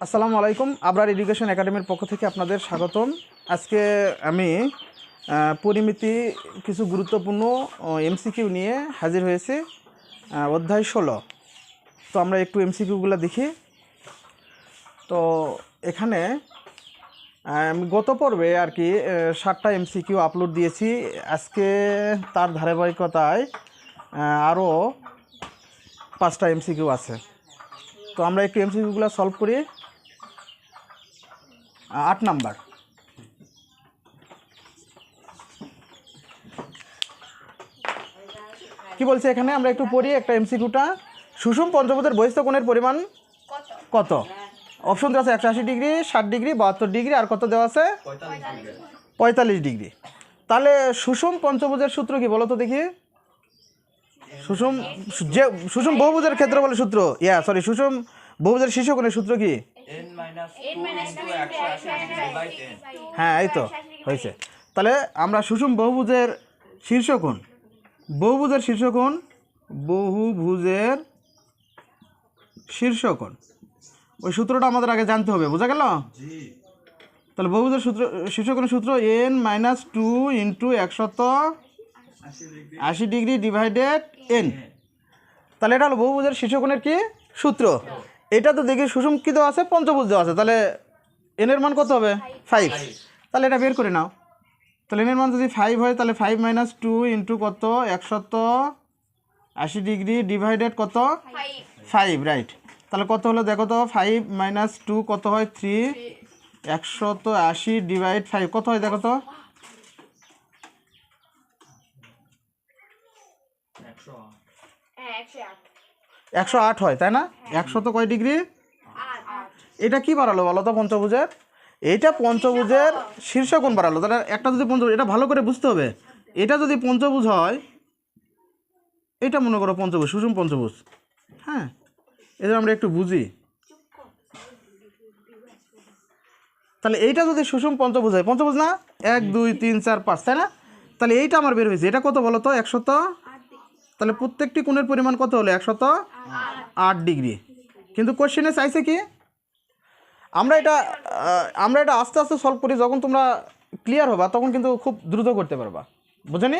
আসসালামু আলাইকুম। আবরার এডুকেশন একাডেমির পক্ষ থেকে আপনাদের স্বাগতম। আজকে আমি পরিমিতি কিছু গুরুত্বপূর্ণ এমসিকিউ নিয়ে হাজির হয়েছি, অধ্যায় 16। তো আমরা একটু এমসিকিউগুলো দেখি। তো এখানে আমি গত পর্বে আর কি 7টা এমসিকিউ আপলোড দিয়েছি। আজকে তার ধারাবাহিকতায় আরও 5টা এমসিকিউ আছে। তো আমরা একটু এমসিকিউগুলো সলভ করি। 8 নাম্বার, কি বলছে এখানে, আমরা একটু পড়ি একটা এমসিকিউটা। সুষম পঞ্চভুজের বহিস্থ কোণের পরিমাণ কত? অপশন দেওয়া আছে 180 ডিগ্রি, 60 ডিগ্রি, 72 ডিগ্রি, আর কত দেওয়া আছে? 45 ডিগ্রি। তাহলে সুষম পঞ্চভুজের সূত্র কি বলো তো দেখি? সুষম বহুভুজের ক্ষেত্রে বলে সূত্র, সুষম বহুভুজের শীর্ষকোণের সূত্র কি? হ্যাঁ, এই তো হয়েছে। তাহলে আমরা সুষম বহুভুজের শীর্ষকোণ ওই সূত্রটা আমাদের আগে জানতে হবে, বোঝা গেল? তাহলে বহুভুজের শীর্ষকোণের সূত্র n-2 into 180 degree divided n। তাহলে এটা হলো বহুভুজের শীর্ষকোণের কি সূত্র। এটা তো দেখি সুষম কি দেওয়া আছে, পঞ্চভুজ দেওয়া আছে, তাহলে n এর মান কত হবে? 5। তাহলে এটা বের করে নাও। তাহলে n এর মান যদি 5 হয়, তাহলে 5 - 2 ইন্টু কত? 180 ডিগ্রি ডিভাইডেড কত? 5, রাইট। তাহলে কত হলো দেখো তো, 5 - 2 কত হয়? 3। 180 ডিভাইড 5 কত হয় দেখো তো? 108 হয়, তাই না? 100 কয় ডিগ্রি? এটা কি বাড়ালো বলো তো পঞ্চভুজের? এইটা পঞ্চভুজের শীর্ষকোণ বাড়ালো। তাহলে একটা যদি পঞ্চভুজ, এটা ভালো করে বুঝতে হবে, এটা যদি পঞ্চভুজ হয়, এটা মনে করো পঞ্চভুজ, সুষম পঞ্চভুজ। হ্যাঁ, এটা আমরা একটু বুঝি। তাহলে এইটা যদি সুষম পঞ্চভুজ হয়, পঞ্চভুজ না, 1 2 3 4 5, তাই না? তাহলে এইটা আমার বের হয়েছে, এটা কত বলো তো? 100। তাহলে প্রত্যেকটি কোণের পরিমাণ কত হলো? 108 ডিগ্রি। কিন্তু কোশ্চেনে চাইছে কি? আমরা এটা আস্তে আস্তে সলভ করি, যখন তোমরা ক্লিয়ার হবা তখন কিন্তু খুব দ্রুত করতে পারবা, বুঝনি?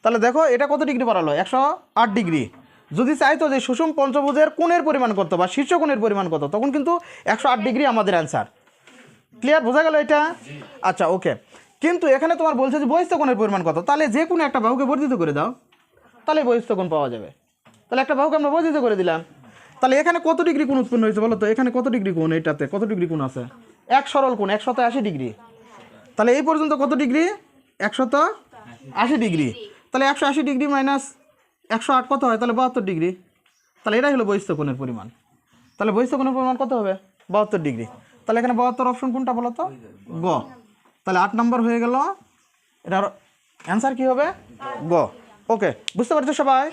তাহলে দেখো এটা কত ডিগ্রি বাড়ালো? 108 ডিগ্রি। যদি চাইতো যে সুষম পঞ্চভুজের কোণের পরিমাণ কত বা শীর্ষ কোণের পরিমাণ কত, তখন কিন্তু 108 ডিগ্রি আমাদের অ্যান্সার। ক্লিয়ার, বোঝা গেল এটা? আচ্ছা, ওকে। কিন্তু এখানে তোমার বলছে যে বহিস্থ কোণের পরিমাণ কত। তাহলে যে কোনো একটা বাহুকে বর্ধিত করে দাও, তাহলে বহিস্থ কোণ পাওয়া যাবে। তাহলে একটা বাহুকে আমরা বর্ধিত করে দিলাম। তাহলে এখানে কত ডিগ্রি কোণ উৎপন্ন হয়েছে বলো তো? এখানে কত ডিগ্রি কোণ? এইটাতে কত ডিগ্রি কোণ আছে? এক সরল কোণ 180 ডিগ্রি। তাহলে এই পর্যন্ত কত ডিগ্রি? 180 ডিগ্রি। তাহলে 180 ডিগ্রি মাইনাস 108 কত হয়? তাহলে 72 ডিগ্রি। তাহলে এটাই হলো বহিস্থ কোণের পরিমাণ। তাহলে বহিস্থ কোণের পরিমাণ কত হবে? 72 ডিগ্রি। তাহলে এখানে 72 অপশন কোনটা বলো তো? গ। তাহলে 8 নম্বর হয়ে গেল। এটার অ্যান্সার কি হবে? গ। ওকে, বুঝতে পারছো সবাই?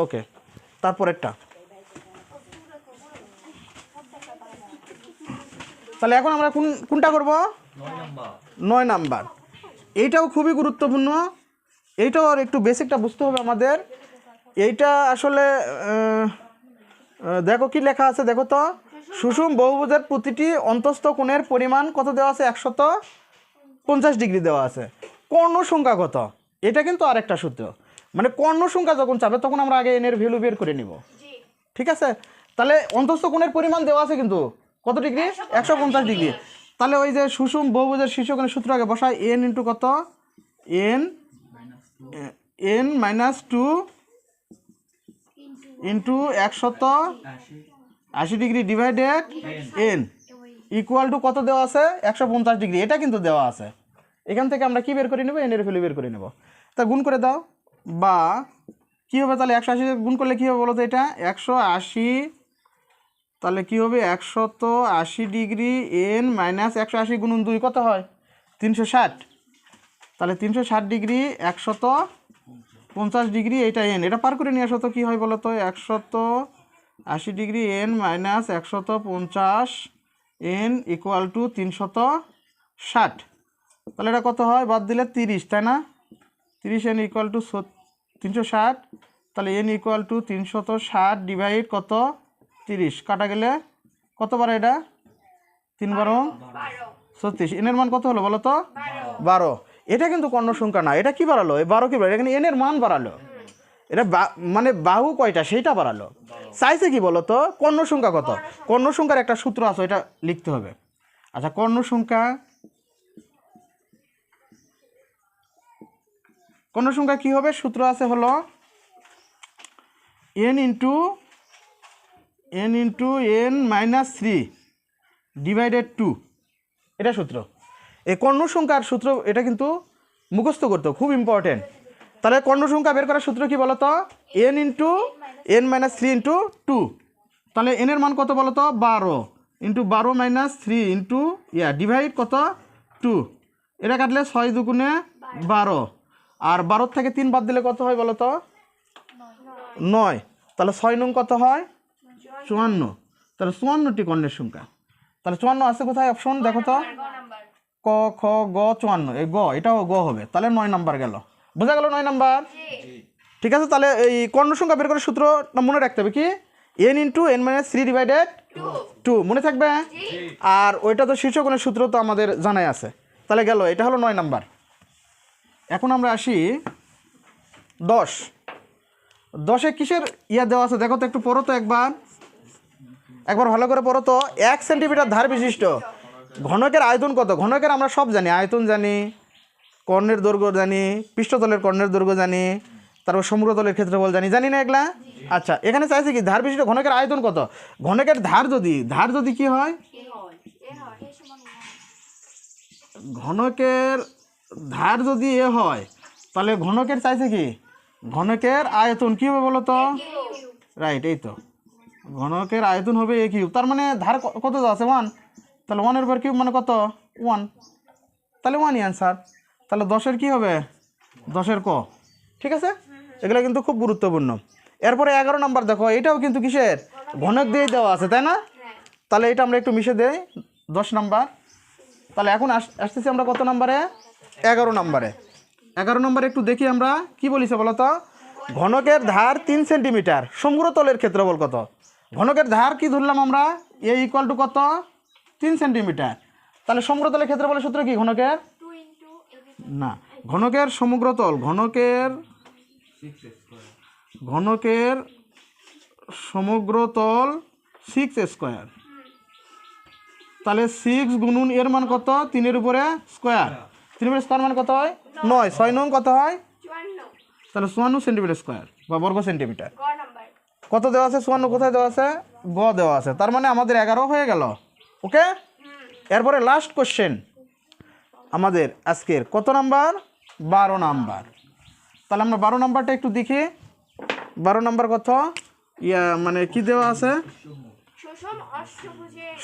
ওকে, তারপরেরটা। তাহলে এখন আমরা কোনটা করব? 9 নাম্বার। এইটাও খুবই গুরুত্বপূর্ণ। এইটাও আর একটু বেসিকটা বুঝতে হবে আমাদের। এইটা আসলে দেখো কি লেখা আছে, দেখো তো। সুষম বহুভুজের প্রতিটি অন্তস্থ কোণের পরিমাণ কত দেওয়া আছে? 150 ডিগ্রি দেওয়া আছে। কর্ণ সংখ্যা কত? এটা কিন্তু আরেকটা সূত্র। মানে কর্ণ সংখ্যা যখন চাবে, তখন আমরা আগে এর ভ্যালু বের করে নিব, ঠিক আছে? তাহলে অন্তস্থ কোণের পরিমাণ দেওয়া আছে কিন্তু কত ডিগ্রি? 150 ডিগ্রি। তাহলে ওই যে সুষম বহুভুজের শীর্ষকোণের সূত্র আগে বসায়, n ইন্টু কত? n-2 into 180 degree divided n equal to কত দেওয়া আছে? 150 ডিগ্রি। এটা কিন্তু দেওয়া আছে। এখান থেকে আমরা কি বের করে নেব? n এর ভ্যালু বের করে নেব। তা গুণ করে দাও, বা কি হবে? তাহলে 180 গুণ করলে কি হবে বলো তো? এটা 180, তাহলে কি হবে? 180 ডিগ্রি n মাইনাস 180 গুণন 2 কত হয়? 360। তাহলে 360 ডিগ্রি 150 ডিগ্রি, এইটা n, এটা পার করে নিয়ে আসো তো কি হয় বলো তো? 180 degree n minus 150 n equal to 360। তাহলে এটা কত হয়? বাদ দিলে 30, তাই না? 30 n ইকুয়াল টু 360। তাহলে n ইকুয়াল টু 360 ডিভাইড কত? 30, কাটা গেলে কত বার? এটা 3 বারো 36, এনের মান কত হলো বলো তো 12। এটা কিন্তু কর্ণ সংখ্যা না, এটা কি বাড়ালো, এই 12 কি বাড়ালো, এখানে এনের মান বাড়ালো, এটা মানে বাহু কয়টা সেইটা বাড়ালো। চাইছে কি বলো তো কর্ণ সংখ্যা কত, কর্ণ সংখ্যার একটা সূত্র আছে এটা লিখতে হবে। আচ্ছা কর্ণ সংখ্যা কি হবে, সূত্র আছে হলো n into n minus 3 divided 2, এটা সূত্র। এই কর্ণ সংখ্যার সূত্র এটা কিন্তু মুখস্থ করতে খুব ইম্পর্টেন্ট। তাহলে কর্ণ সংখ্যা বের করার সূত্র কি বলো তো n into n minus 3 into 2। তাহলে n এর মান কত বলো তো 12 ইন্টু 12 মাইনাস 3 ইন্টু ডিভাইড কত 2, এটা কাটলে 6 দুগুণে 12, আর 12 থেকে 3 বাদ দিলে কত হয় বলো তো 9। তাহলে 6 নং কত হয় 54। তাহলে 54টি কর্ণের সংখ্যা। তাহলে 54 আছে কোথায় অপশন দেখো তো, ক খ গ 54, এই গ এটাও গ হবে, তাহলে 9 নাম্বার গেল, বোঝা গেল 9 নাম্বার। ঠিক আছে, তাহলে এই কর্ণ সংখ্যা বের করার সূত্র মনে রাখতে হবে কি n into n minus 3 divided 2, মনে থাকবে। আর ওইটা তো শীর্ষকোণের সূত্র তো আমাদের জানাই আছে। তাহলে গেল, এটা হলো 9 নাম্বার। এখন আমরা আসি 10 কিসের দেওয়া আছে দেখো তো, একটু পড়ো তো একবার ভালো করে পড়ো তো। 1 সেন্টিমিটার ধার বিশিষ্ট ঘনকের আয়তন কত, ঘনকের আমরা সব জানি, আয়তন জানি, কর্ণের দৈর্ঘ্য জানি, পৃষ্ঠতলের কর্ণের দৈর্ঘ্য জানি, তারপর সমগ্রতলের ক্ষেত্রফল জানি না এগুলা। আচ্ছা এখানে চাইছে কি ধার বিশিষ্ট ঘনকের আয়তন কত, ঘনকের ধার যদি কি হয়, ঘনকের ধার যদি এ হয় তাহলে ঘনকের চাইছে কি ঘনকের আয়তন কি হবে বলো তো, রাইট, এই তো ঘনকের আয়তন হবে a কিউব। তার মানে ধার কত দেওয়া আছে 1, তাহলে 1 এর উপর কিউব মানে কত 1, তাহলে 1ই অ্যান্সার। তাহলে 10-এর কি হবে 10-এর ক। ঠিক আছে, এগুলো কিন্তু খুব গুরুত্বপূর্ণ। এরপরে 11 নাম্বার দেখো, এটাও কিন্তু কিসের ঘনক দিয়েই দেওয়া আছে তাই না। তাহলে এটা আমরা একটু মিশে দেই 10 নাম্বার। তাহলে এখন আসতেছি আমরা কত নাম্বারে 11 নাম্বারে। 11 নম্বরে একটু দেখি আমরা কি বলিছে বলো তো, ঘনকের ধার 3 সেন্টিমিটার, সমগ্রতলের ক্ষেত্রফল কত। ঘনকের ধার কি ধরলাম আমরা a ইকুয়াল টু কত 3 সেন্টিমিটার। তাহলে সমগ্রতলের ক্ষেত্রফলের সূত্র কি ঘনকের না, ঘনকের সমগ্রতল, ঘনকের সমগ্রতল 6 স্কোয়ার। তাহলে 6 গুণুন এর মান কত 3 এর উপরে স্কোয়ার, 3 এর স্কোয়ার মান কত হয় 9, 6 নং কত হয় 54। তাহলে 54 সেন্টিমিটার স্কোয়ার বা বর্গ সেন্টিমিটার। কত দেওয়া আছে 54 কোথায় দেওয়া আছে, গ দেওয়া আছে। তার মানে আমাদের 11 হয়ে গেল। ওকে, এরপরে লাস্ট কোশ্চেন আমাদের আজকের কত নাম্বার 12 নাম্বার। তাহলে আমরা 12 নাম্বারটা একটু দেখি। 12 নাম্বার কত মানে কি দেওয়া আছে,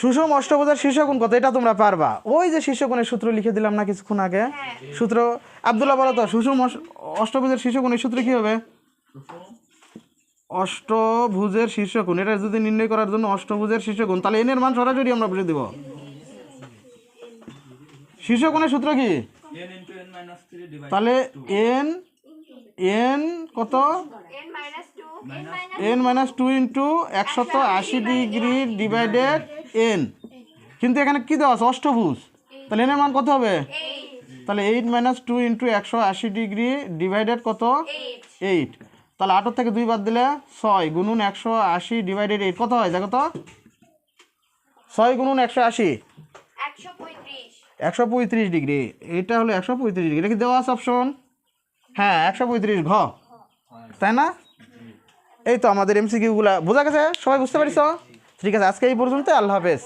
সুষম অষ্টভুজের শীর্ষকোণ কত, এটা তোমরা পারবা। ওই যে শীর্ষকোণের সূত্র লিখে দিলাম না কিছুক্ষণ আগে, সূত্র আব্দুল্লাহ বলো তো, সুষম অষ্টভুজের শীর্ষকোণের সূত্র কি হবে, অষ্টভুজের শীর্ষকোণ, এটা যদি নির্ণয় করার জন্য অষ্টভুজের শীর্ষকোণ, তাহলে এন এর মান সরাসরি আমরা বলে দেব। শীর্ষকোণের সূত্র কি, তাহলে এন কত n minus 2 into 180 degree divided n, কিন্তু এখানে কি দেওয়া আছে অষ্টভুজ, তাহলে n এর মান কত হবে, তাহলে 8 মাইনাস 2 ইন্টু 180 ডিগ্রি ডিভাইডেড কত 8, তাহলে 8 থেকে 2 বাদ দিলে 6 গুণুন 180 ডিভাইডেড 8 কত হয় দেখো তো, 6 গুণুন 180 135 ডিগ্রি, এটা হলো 135 ডিগ্রি, এটা কি দেওয়া আছে অপশন, হ্যাঁ 135 ঘ, তাই না। এই তো আমাদের এমসিকিউগুলা বোঝা গেছে, সবাই বুঝতে পারিস। ঠিক আছে, আজকে এই পর্যন্ত, আল্লাহ হাফেজ।